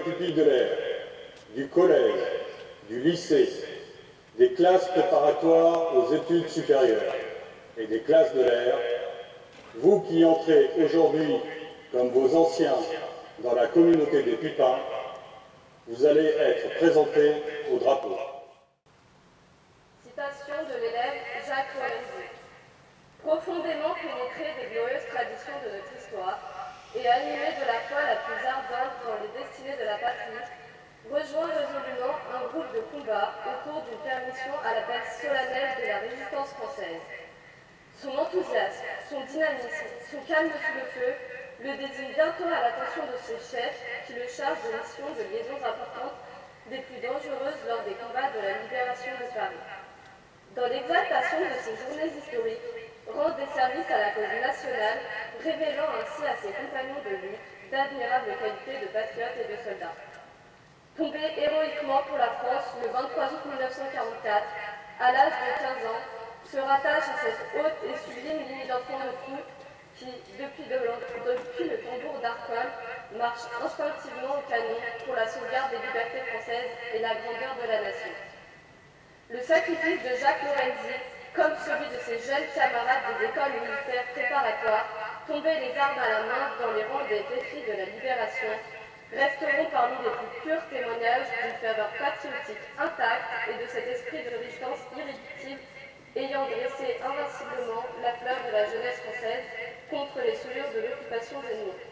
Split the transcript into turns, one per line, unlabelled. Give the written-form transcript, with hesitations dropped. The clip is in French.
pupilles de l'air, du collège, du lycée, des classes préparatoires aux études supérieures et des classes de l'air, vous qui entrez aujourd'hui comme vos anciens dans la communauté des Pipins, vous allez être présentés au drapeau.
Citation de l'élève Jacques Lorenzi. Profondément pénétré des glorieuses traditions de notre histoire et animé de la foi la plus ardente dans les destinées de la patrie, rejoint résolument un groupe de combat au cours d'une permission à l'appel solennel de la résistance française. Son enthousiasme, son dynamisme, son calme sous le feu le désigne bientôt à l'attention de ses chefs qui le chargent de missions de liaisons importantes des plus dangereuses lors des combats de la libération de Paris. Dans l'exaltation de ces journées historiques, rend des services à la cause nationale, révélant ainsi à ses compagnons de lutte d'admirables qualités de patriotes et de soldats. Tombé héroïquement pour la France le 23 août 1944, à l'âge de 15 ans, se rattache à cette haute et sublime ligne d'enfants de foot qui, depuis le tambour d'Arcole, marche instinctivement au canon pour la sauvegarde des libertés françaises et la grandeur de la nation. Le sacrifice de Jacques Lorenzi, comme celui de ses jeunes camarades des écoles militaires préparatoires, tombés les armes à la main dans les rangs des défis de la libération, resteront parmi les plus purs témoignages d'une ferveur patriotique intacte et de cet esprit de résistance irréductible ayant dressé invinciblement la fleur de la jeunesse française contre les souillures de l'occupation ennemie.